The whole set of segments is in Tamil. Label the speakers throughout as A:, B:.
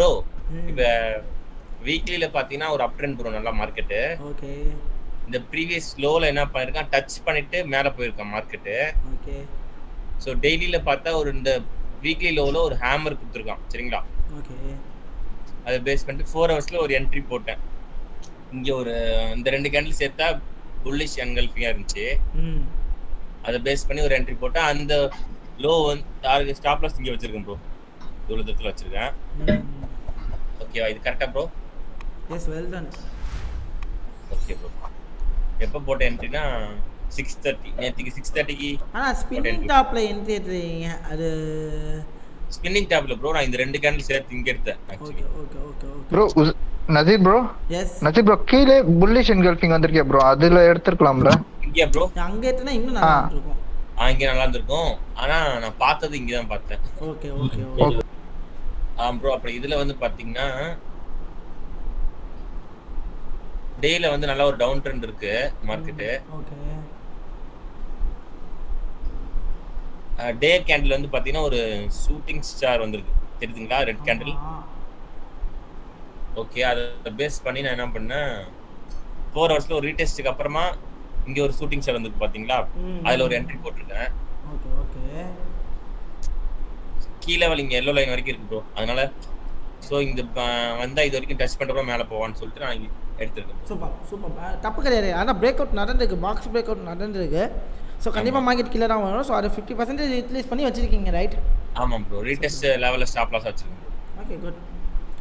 A: ப்ரோ
B: ம்.
A: இப்ப வீக்லில பாத்தீங்கன்னா ஒரு அப் ட்ரெண்ட் ப்ரோ நல்லா மார்க்கெட்டு.
B: ஓகே.
A: இந்த ப்ரீவியஸ் லோல என்ன பண்ணிருக்கான் டச் பண்ணிட்டு மேல போயிருக்கான் மார்க்கெட்டு.
B: ஓகே.
A: ஸோ டெய்லியில பார்த்தா ஒரு இந்த வீக்லி லோவில் ஒரு ஹேமர் கொடுத்துருக்கான் சரிங்களா.
B: ஓகே.
A: அதை பேஸ் பண்ணிட்டு 4 ஹவர்ஸில் ஒரு என்ட்ரி போட்டேன். இங்கே ஒரு இந்த 2 கேண்டில் சேர்த்தா புல்லிஷ் என்கல்ஃபியாக இருந்துச்சு. அதை பேஸ் பண்ணி ஒரு என்ட்ரி போட்டேன். அந்த லோ வந்து ஸ்டாப் லாஸ் இங்கே வச்சிருக்கேன் ப்ரோ. இவ்வளோ தூரத்தில் வச்சிருக்கேன். ஓகேவா இது கரெக்டாக bro?
B: Yes well done.
A: Okay bro. எப்போ போட்ட என்ட்ரினா 6:30 நேற்றுக்கு 6:30க்கு.
B: ஆனால் ஸ்பின்னிங் டாப்பில் என்ட்ரி எடுத்துருக்கீங்க அது
A: ஸ்பின்னிங் டாப்ல ப்ரோ நான் இந்த 2 கேண்டில் சேர்த்து இங்கே எடுத்தேன் actually.
B: Okay okay okay
C: bro Najeeb bro.
B: Yes
C: Najeeb bro கீழே புல்லிஷ் என்கல்ஃபிங் வந்திருக்கே ப்ரோ, அதுல எடுத்துக்கலாம்ல?
A: இங்கே ப்ரோ
B: அங்கே எடுத்துனா இன்னும் நல்லா இருக்கும்.
A: இங்கே நல்லா இருந்திருக்கும். ஆனால் நான் பார்த்தது இங்கே தான் பார்த்தேன்.
B: Okay okay
C: okay.
A: ப்ரோ அப்புறம் இதில் வந்து பார்த்தீங்கன்னா டேல வந்து நல்லா ஒரு டவுன் ட்ரெண்ட் இருக்கு மார்க்கெட்டு.
B: ஓகே.
A: டே கேண்டில் வந்து பார்த்தீங்கன்னா ஒரு ஷூட்டிங் ஸ்டார் வந்திருக்கு தெரியுதுங்களா, ரெட் கேண்டில். ஓகே அதை பேஸ் பண்ணி நான் என்ன பண்ணேன் 4 ஹவர்ஸ்ல ஒரு ரீடெஸ்ட்டுக்கு அப்புறமா இங்கே ஒரு ஷூட்டிங் ஸ்டார் வந்திருக்கு பார்த்தீங்களா, அதில் ஒரு என்ட்ரி போட்டிருக்கேன்.
B: Okay okay.
A: கீழே இங்கே எல்லோ லைன் வரைக்கும் இருக்கு ப்ரோ. அதனால ஸோ இந்த வந்தால் இது வரைக்கும் டச் பண்ணுறப்ப மேலே போவான்னு சொல்லிட்டு நான் எடுத்துருக்கேன்.
B: சூப்பர் சூப்பர் தப்பு கிடையாது. ஆனால் பிரேக் அவுட் நடந்திருக்கு, பாக்ஸ் பிரேக் அவுட் நடந்திருக்கு. ஸோ கண்டிப்பாக மார்க்கெட் கீழே தான் வரும். ஸோ அதை 50% யூட்டிலைஸ் பண்ணி வச்சிருக்கீங்க ரைட்?
A: ஆமாம் ப்ரோ, ரீடெஸ்ட் லெவலில் ஸ்டாப் லாஸ் வச்சிருக்கேன்.
B: Okay good.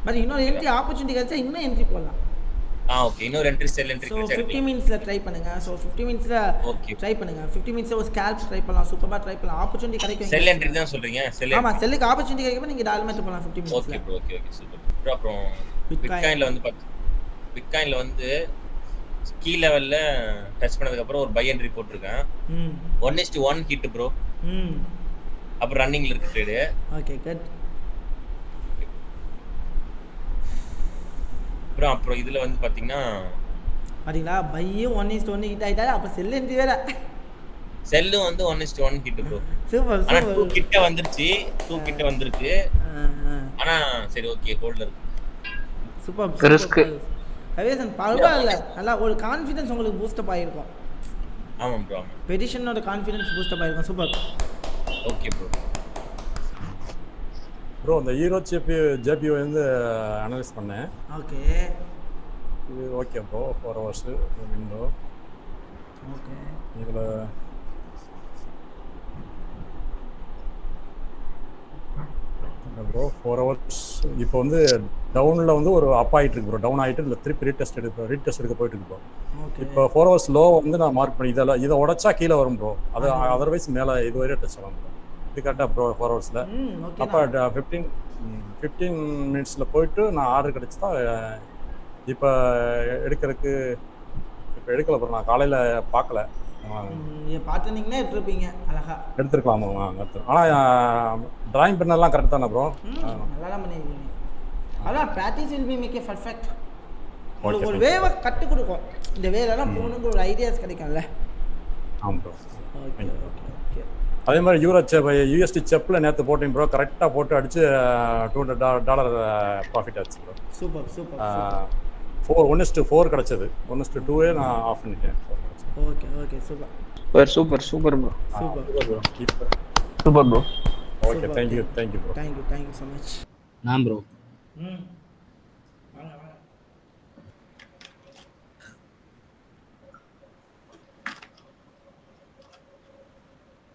B: பட் இன்னொரு என்ட்ரி ஆப்பர்ச்சுனிட்டி கிடைச்சா இன்னும் என்ட்ரி போடலாம்.
A: ஓகே இன்னொரு என்ட்ரி செல் என்ட்ரி
B: ஸோ 50 மினிட்ஸில் ட்ரை பண்ணுங்க. ஸோ 50 மினிட்ஸில்
A: ஓகே
B: ட்ரை பண்ணுங்க. 50 மினிட்ஸில் ஒரு ஸ்கேல்ப் ட்ரை பண்ணலாம், சூப்பராக ட்ரை பண்ணலாம். ஆப்பர்ச்சுனிட்டி கிடைக்கும்.
A: செல் என்ட்ரி தான் சொல்றீங்க? செல்
B: ஆமாம், செல்லுக்கு ஆப்பர்ச்சுனிட்டி கிடைக்கும். நீங்கள் டால்மெண்ட் பண்ணலாம் 50 மினிட்ஸில்.
A: Okay bro okay okay super bro. அப்புறம் பிட்காயின்ல வந்து பிட்காயின்ல வந்து கீ லெவல்ல டச் பண்ணதுக்கு அப்புறம் ஒரு பை என்ட்ரி போட்டிருக்கேன். 1:1 ஹிட் ப்ரோ. அப்புறம் ரன்னிங்ல இருக்கு ட்ரேடு.
B: Okay good
A: bro. அப்புறம் இதுல வந்து பாத்தீங்கன்னா
B: பாத்தீங்களா பையும் 1:1 ஹிட் ஆயிட்டா. அப்ப செல் என்ட்ரி வேற.
A: செல்லும் வந்து 1:1 ஹிட் ப்ரோ.
B: சூப்பர்
A: ஆனா
B: சூப்பர்.
A: 2 கிட்ட வந்துருச்சு. 2 கிட்ட வந்திருக்கு. ஆனா சரி ஓகே ஹோல்ட்ல இருக்கு.
B: Super
C: risk.
B: கவேசன் பரவாயில்ல, நல்லா ஒரு கான்ஃபிடன்ஸ் உங்களுக்கு பூஸ்ட் அப் ஆயிருக்கும்.
A: ஆமாம் ப்ரோ ஆமாம்.
B: பெடிஷனோட கான்ஃபிடன்ஸ் பூஸ்ட் அப் ஆயிருக்கும். சூப்பர்.
A: Okay bro.
D: ப்ரோ அந்த ஹீரோ ஜேபிஓ வந்து அனலைஸ் பண்ணேன்.
B: ஓகே
D: இது okay bro. 4 hours window.
B: Okay.
D: இதில் ப்ரோ 4 ஹவர்ஸ் இப்போ வந்து டவுனில் வந்து ஒரு அப் ஆகிட்டு இருக்கு ப்ரோ. டவுன் ஆகிட்டு இல்லை திருப்பி ரீடெஸ்ட் எடுக்க போயிட்டு இருக்கு ப்ரோ. இப்போ 4 ஹவர்ஸ் லோ வந்து நான் மார்க் பண்ணி இதை உடச்சா கீழே வரும் ப்ரோ. அது அதர்வைஸ் மேலே இதுவரை டச் ஆகும் ப்ரோ. இது கரெக்டாக ப்ரோ 4 ஹவர்ஸில். அப்போ 15 மினிட்ஸில் போயிட்டு நான் ஆர்டர் கிடச்சி தான் இப்போ எடுக்கிறதுக்கு இப்போ எடுக்கல ப்ரோ. நான் காலையில் பார்க்கல.
B: பார்த்துனீங்கன்னா எடுத்துருப்பீங்க அழகா.
D: எடுத்துருக்கலாமா? ஆனால் டிராயிங் பண்ணலாம் கரெக்ட் தானே ப்ரோ?
B: நல்லா தான் பண்ணியிருக்கீங்க. அதான் practice will be make a perfect. உங்களுக்கு ஒரு வேவை கற்றுக் கொடுக்கும். இந்த வேலைலாம் போகணுங்கிற ஒரு ஐடியாஸ் கிடைக்கும்ல.
D: ஆமாம் ப்ரோ.
B: Okay okay.
D: அதே மாதிரி யூஎஸ்டி செப்பில் நேற்று போட்டேன் ப்ரோ. கரெக்டாக போட்டு அடித்து $200 ப்ராஃபிட் ஆச்சு ப்ரோ.
B: Super super.
D: 1:4 கிடச்சது. 1:2 நான் ஆஃப் பண்ணிட்டேன்.
B: Okay okay super
C: super super bro.
B: Super
D: bro. இப்போ
C: super bro.
D: Okay thank you bro.
B: Thank you so much.
E: நான் ப்ரோ
B: வாங்க வாங்க.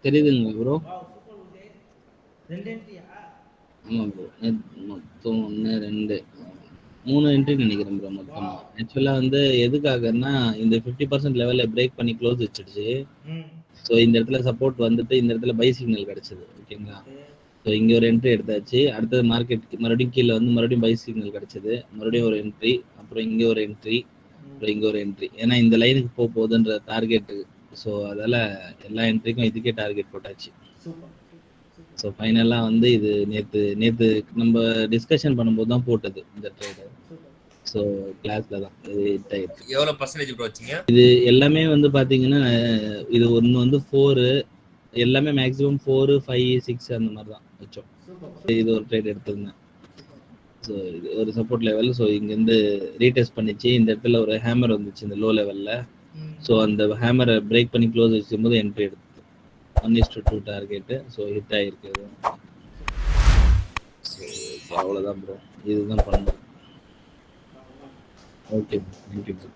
E: தெரியுதுங்களா ப்ரோ?
B: சூப்பர் உதய். 2 என்ட்ரியா?
E: ஆமாம் ப்ரோ. மொத்தம் 1 2 3 என்ட்ரி நினைக்கிறேன் ப்ரோ மொத்தமாக. ஆக்சுவலாக வந்து எதுக்காகன்னா இந்த 50% லெவலில் பிரேக் பண்ணி க்ளோஸ் வச்சிடுச்சு. ஸோ இந்த இடத்துல சப்போர்ட் வந்துட்டு இந்த இடத்துல பை சிக்னல் கிடச்சிது. ஓகேங்களா? ஸோ இங்கே ஒரு என்ட்ரி எடுத்தாச்சு. அடுத்தது மார்க்கெட் மறுபடியும் கீழே வந்து மறுபடியும் பை சிக்னல் கிடச்சிது. மறுபடியும் ஒரு என்ட்ரி. அப்புறம் இங்கே ஒரு என்ட்ரி. அப்புறம் இங்கே ஒரு என்ட்ரி. ஏன்னா இந்த லைனுக்கு போகுதுன்ற டார்கெட்டு. ஸோ அதால் எல்லா என்ட்ரிக்கும் இதுக்கே டார்கெட் போட்டாச்சு. ஸோ ஃபைனலாக வந்து இது நேற்று நம்ம டிஸ்கஷன் பண்ணும்போது தான் போட்டது இந்த ட்ரேடு. ஸோ கிளாஸில் தான் இது ஹிட் ஆகிடுச்சு.
A: எவ்வளோ பர்சன்டேஜ் ப்ரோ வச்சிங்க?
E: இது எல்லாமே வந்து பார்த்தீங்கன்னா இது ஒன்று வந்து 4 எல்லாமே மேக்ஸிமம் 4 5 6 அந்த மாதிரி தான் வச்சோம். இது ஒரு ட்ரேட் எடுத்திருந்தேன். ஸோ இது ஒரு சப்போர்ட் லெவல். ஸோ இங்கேருந்து ரீடெஸ்ட் பண்ணிச்சு, இந்த இடத்துல ஒரு ஹேமர் வந்துச்சு இந்த லோ லெவலில். ஸோ அந்த ஹேமரை பிரேக் பண்ணி க்ளோஸ் வச்சுக்கும்போது என்ட்ரி எடுத்து 1:2 டார்கெட்டு. ஸோ ஹிட் ஆகிருக்கு. ஸோ அவ்வளோதான் ப்ரோ, இதுதான் பண்ணணும். Okay, thank you bro.